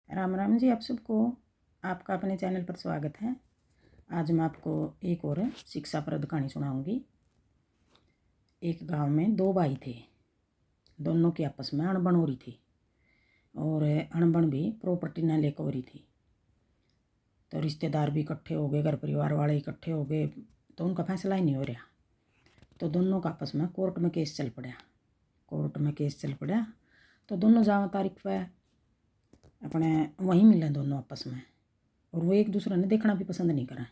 राम राम जी आप सबको। आपका अपने चैनल पर स्वागत है। आज मैं आपको एक और शिक्षाप्रद कहानी सुनाऊंगी। एक गांव में दो भाई थे। दोनों की आपस में अणबन हो रही थी और अणबन भी प्रॉपर्टी न लेकर हो रही थी। तो रिश्तेदार भी इकट्ठे हो गए, घर परिवार वाले इकट्ठे हो गए, तो उनका फैसला ही नहीं हो रहा। तो दोनों का आपस में कोर्ट में केस चल पड़ा। तो दोनों जाओ तारीख पर अपने वहीं मिले दोनों आपस में, और वो एक दूसरे ने देखना भी पसंद नहीं करा।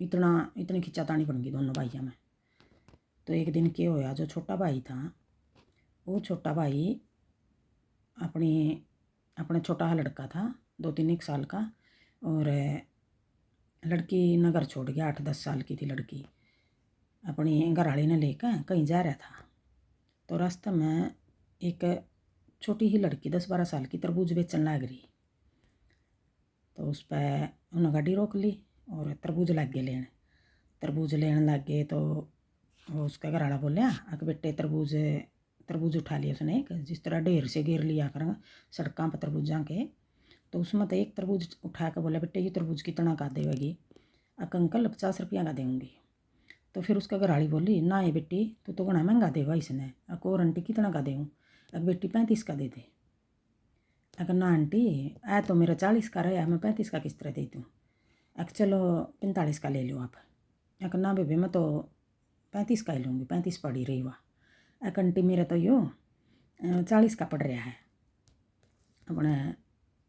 इतनी खिंचातानी बन गई दोनों भाइयों में। तो एक दिन क्या होया, जो छोटा भाई था वो छोटा भाई अपने छोटा लड़का था 2-3 साल का, और लड़की न घर छोड़ गया। 8-10 साल की थी लड़की। अपनी घरवाली ने लेकर कहीं जा रहा था। तो रास्ते में एक छोटी ही लड़की 10-12 साल की तरबूज बेचने लग रही। तो उस पर उन्होंने गाड़ी रोक ली और तरबूज लेने लग गए। तो वो उसका घरवाला बोलिया, अगर बेटे तरबूज उठा लिया उसने, एक जिस तरह ढेर से घेर लिया कर सड़कों पर तरबूजा के। तो उसमें तो एक तरबूज उठा के बोला, बेटे ये तरबूज कितना का देगी? अंकल 50 रुपया का देंगी। तो फिर उसका घरवाली बोली, ना ये बेटी तू तो घना महंगा देवा इसने। और आंटी कितना का देऊँ? अगर बेटी 35 का दे दे। अगर ना आंटी ऐ तो मेरा 40 का रहा, मैं 35 का किस तरह दे दूँ? अगर चलो 45 का ले लो आप। अगर ना बेबे मैं तो 35 का ही लूँगी, 35 पड़ी रही वह। अगर आंटी मेरा तो यो 40 का पड़ रहा है अपने।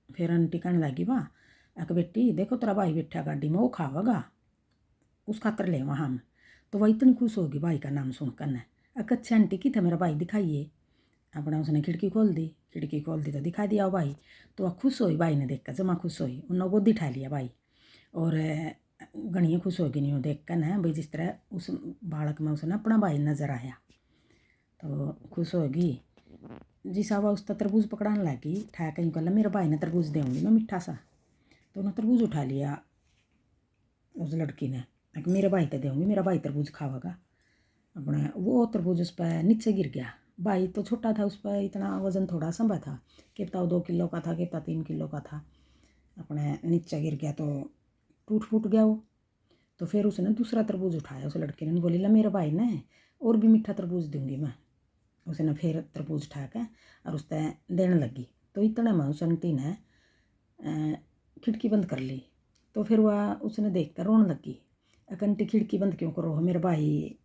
फिर आंटी कहने लगी, वाह अगर बेटी देखो तेरा भाई बैठा गाड़ी में, वो खावेगा उस खातर ले वहाँ हम। तो वह इतनी खुश होगी भाई का नाम सुनकर न। अगर अच्छा आंटी की था मेरा भाई दिखाइए। अपना उसने खिड़की खोल दी तो दिखा दिया वो भाई। तो वह खुश हुई, भाई ने देखकर जमा खुश हुई। उन्होंने गोदी उठा लिया भाई, और घनिया खुश होगी नहीं वो देख कर ना भाई, जिस तरह उस बालक में उसने अपना भाई नजर आया। तो खुश होगी जिस हवा उस तरबूज पकड़ाने लगी। ठा कहीं कहला मेरे भाई ने तरबूज देंगी मैं मीठा सा। तो उन्होंने तरबूज उठा लिया उस लड़की ने, मेरे भाई तो देंगी, मेरा भाई तरबूज खावेगा। अपने वो तरबूज उस पर नीचे गिर गया। भाई तो छोटा था, उस पर इतना वज़न थोड़ा संभा था। कितना 2 किलो का था, कितना 3 किलो का था। अपने नीचे गिर गया तो टूट फूट गया वो। तो फिर उसने दूसरा तरबूज उठाया उस लड़के ने, बोली ला मेरे भाई ने और भी मीठा तरबूज दूंगी मैं। उसने फिर तरबूज उठा के और उस पर देने लगी। तो इतने में उस आंटी ने खिड़की बंद कर ली। तो फिर वह उसने देख कर रोने लगी, आंटी खिड़की बंद क्यों करो, मेरे भाई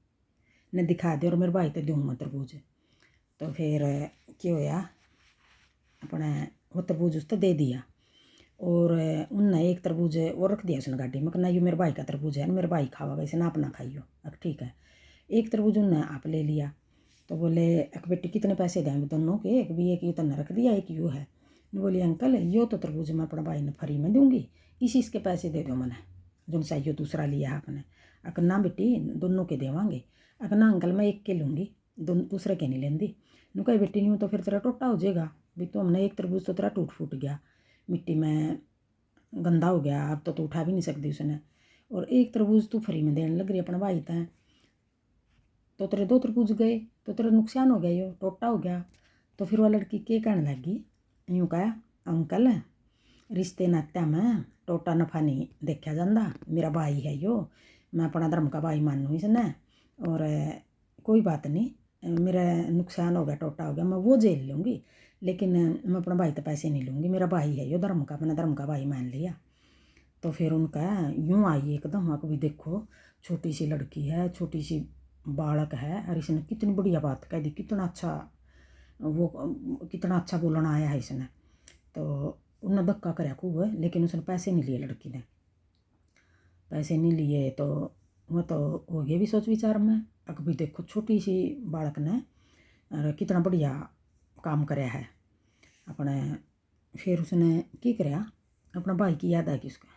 ने दिखा दे और मेरे भाई तो दूँ मैं तरबूज। तो फिर क्या होया, अपने वो तरबूज उसने दे दिया, और उनने एक तरबूज और रख दिया उसने गाड़ी में। कहना ये मेरे भाई का तरबूज है, मेरे भाई खावागा इसे, ना अपना खाइयो। अब ठीक है, एक तरबूज उनने आप ले लिया। तो बोले एक बेटी कितने पैसे दें दोनों के? एक भी एक यू तन्ने रख दिया, एक यू है। बोली अंकल यो तो तरबूज मैं अपने भाई ने फ्री में दूंगी, इसके पैसे दे दो मैंने जो चाहिए दूसरा लिया आपने। अगर ना बेटी दोनों के देवांगे। अगर ना अंकल मैं एक के लूँगी, दूसरे के नहीं लेंदी। नू कही बेटी नहीं तो फिर तेरा टोटा हो जाएगा भी, तो हमने एक तरबूज तो तेरा टूट फूट गया, मिट्टी में गंदा हो गया, अब तो उठा भी नहीं सकती उसने। और एक तरबूज तू फ्री में देने लग रही अपना भाई तैं, तो तेरे 2 तरबूज गए, तो तेरा नुकसान हो गया, यो टोटा हो गया। तो फिर वह लड़की के कहने लगी, यूँ कहा अंकल रिश्ते नाते में टोटा नफा नहीं देखा जाता, मेरा भाई है यो, मैं अपना धर्म का भाई मानूँ इसने। और कोई बात नहीं, मेरा नुकसान हो गया, टोटा हो गया, मैं वो झेल लूँगी, लेकिन मैं अपना भाई तो पैसे नहीं लूँगी, मेरा भाई है यो धर्म का, अपना धर्म का भाई मान लिया। तो फिर उनका यूँ आई एकदम, भी देखो छोटी सी लड़की है, छोटी सी बालक है, और इसने कितनी बढ़िया बात कह दी, कितना अच्छा बोलना आया है इसने। तो उन्हें धक्का कराया खूब, लेकिन उसने पैसे नहीं लिए, लड़की ने पैसे नहीं लिए। तो वह तो हो गया भी सोच विचार में, अगर भी देखो छोटी सी बालक ने कितना बढ़िया काम कराया है अपने। फिर उसने क्या कराया, अपना भाई की याद आ गई उसका।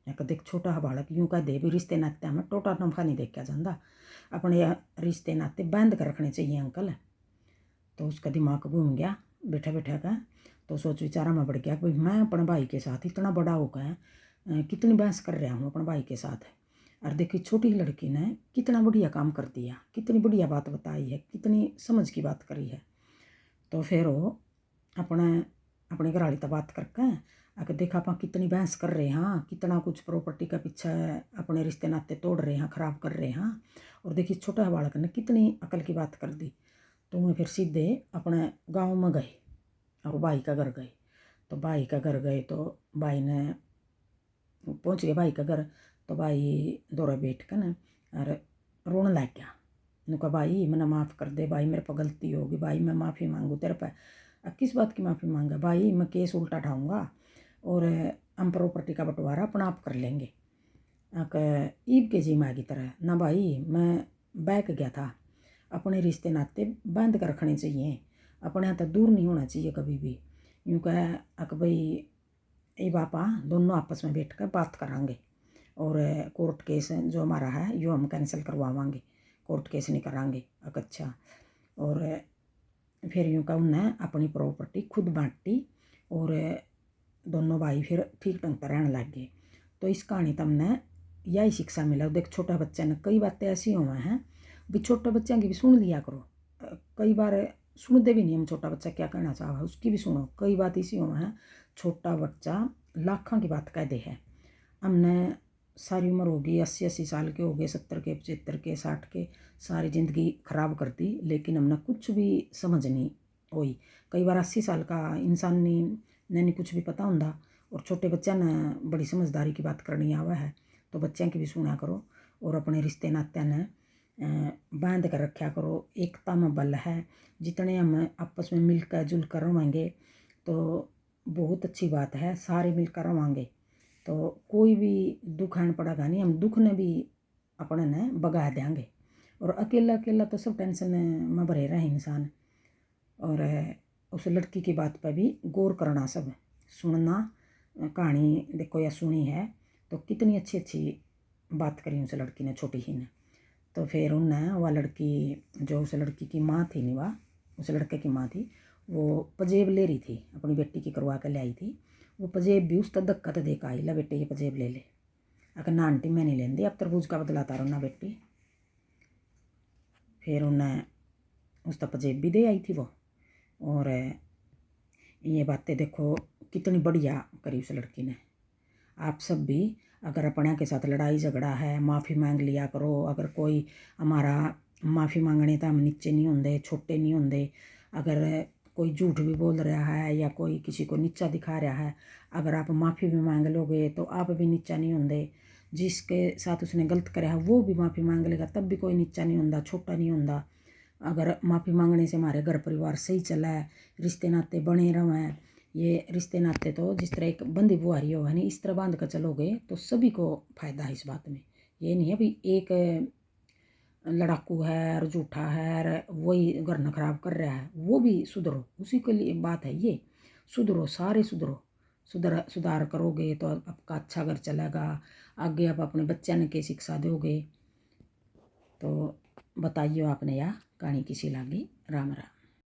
एक देख छोटा बालक यूँ कह दे भी रिश्ते नाते में टोटा नफा नहीं देखा जाता, अपने रिश्ते नाते बांध कर रखने चाहिए अंकल। तो उसका दिमाग घूम गया बैठा बैठा का। तो सोच विचारा में बढ़ गया कि भाई मैं अपने भाई के साथ इतना बड़ा होकर कितनी बहस कर रहा हूँ अपने भाई के साथ। और देखिए छोटी लड़की ने कितना बढ़िया काम कर दिया, कितनी बढ़िया बात बताई है, कितनी समझ की बात करी है। तो फिर वो अपने घरवाली तो बात करके अगर देखा आप कितनी बहस कर रहे हैं, कितना कुछ प्रॉपर्टी का पीछे अपने रिश्ते नाते तोड़ रहे हैं, ख़राब कर रहे हैं। और देखिए छोटा बालक ने कितनी अकल की बात कर दी। तो मैं फिर सीधे अपने गांव में गए और भाई का घर गए। तो भाई का घर गए तो भाई ने पहुँच गए भाई का घर। तो भाई दौरा बैठ कर न और रोने लग गया। मैंने कहा भाई मैंने माफ़ कर दे भाई, मेरे पर गलती होगी भाई, मैं माफ़ी मांगू तेरे पर। किस बात की माफ़ी मांगा भाई, मैं केस उल्टा ठाऊँगा और हम प्रॉपर्टी का बंटवारा अपना आप कर लेंगे। ईब के जी माँ की तरह ना भाई, मैं बहक गया था। अपने रिश्ते नाते बांध कर रखने चाहिए, अपने यहाँ तक दूर नहीं होना चाहिए कभी भी। यूँ कह अक भाई ये बापा दोनों आपस में बैठ कर बात करांगे और कोर्ट केस जो हमारा है यो हम कैंसिल करवावांगे, कोर्ट केस नहीं करांगे। अच्छा। और फिर यूँ का उन्हें अपनी प्रॉपर्टी खुद बांटी और दोनों भाई फिर ठीक ढंग पर रहने लग गए। तो इस कहानी तमने यही शिक्षा मिला। देख छोटा बच्चा ने कई बातें ऐसी हुई हैं भी छोटे बच्चों की भी सुन लिया करो। कई बार सुनते भी नहीं हम, छोटा बच्चा क्या कहना चाह रहा है उसकी भी सुनो। कई बात इसी हुई हैं छोटा बच्चा लाखों की बात कह दे है। हमने सारी उम्र होगी 80-80 साल के हो गए, 70 के, 75 के, 60 के, सारी ज़िंदगी ख़राब कर दी लेकिन हमने कुछ भी समझ नहीं हुई। कई बार 80 साल का इंसान नहीं कुछ भी पता होंगे और छोटे बच्चा ने बड़ी समझदारी की बात करनी आवा है। तो बच्चों की भी सुना करो और अपने रिश्ते नाते ने बांध कर रखा करो। एकता में बल है। जितने हम आपस में मिलकर जुलकर रहेंगे तो बहुत अच्छी बात है। सारे मिलकर रहेंगे तो कोई भी दुख आन पड़ेगा नहीं, हम दुख ने भी अपने ने भगा देंगे। और अकेला अकेला तो सब टेंशन में भरे रहे इंसान। और उस लड़की की बात पर भी गौर करना, सब सुनना। कहानी देखो या सुनी है तो कितनी अच्छी अच्छी बात करी उस लड़की ने, छोटी ही ने। तो फिर उन्हें वह लड़की जो उस लड़की की माँ थी नहीं, वह उस लड़के की माँ थी, वो पजेब ले रही थी अपनी बेटी की करवा कर ले आई थी। वो पजेब भी उसका धक्का तो देखा आई, ला बेटे ये पजेब ले ले। अगर ना आंटी मैं नहीं लेंदी, अब तरबूज का बदलाता रहो ना बेटी। फिर उन्हें उसका पजेब भी दे आई थी वो। और ये बातें देखो कितनी बढ़िया करी उस लड़की ने। आप सब भी अगर अपने के साथ लड़ाई झगड़ा है माफ़ी मांग लिया करो। अगर कोई हमारा माफ़ी मांगने तो हम नीचे नहीं होंगे, छोटे नहीं होंगे। अगर कोई झूठ भी बोल रहा है या कोई किसी को नीचा दिखा रहा है, अगर आप माफ़ी भी मांग लोगे तो आप भी नीचा नहीं होंगे। जिसके साथ उसने गलत करा है वो भी माफ़ी मांग लेगा तब भी कोई नीचा नहीं होंगे, छोटा नहीं होंगे। अगर माफ़ी मांगने से हमारे घर परिवार सही चला है, रिश्ते नाते बने रहें। ये रिश्ते नाते तो जिस तरह एक बंदी बुआरी हो है नहीं, इस तरह बांध कर चलोगे तो सभी को फ़ायदा है इस बात में। ये नहीं है भी एक लड़ाकू है और झूठा है और वही घर न खराब कर रहा है, वो भी सुधरो, उसी के लिए बात है ये। सुधरो, सारे सुधरो। सुधार करोगे तो आपका अच्छा घर चलेगा। आगे आप अपने बच्चे ने क्या शिक्षा दोगे। तो बताइए आपने यह कहानी किसी लगी। राम राम।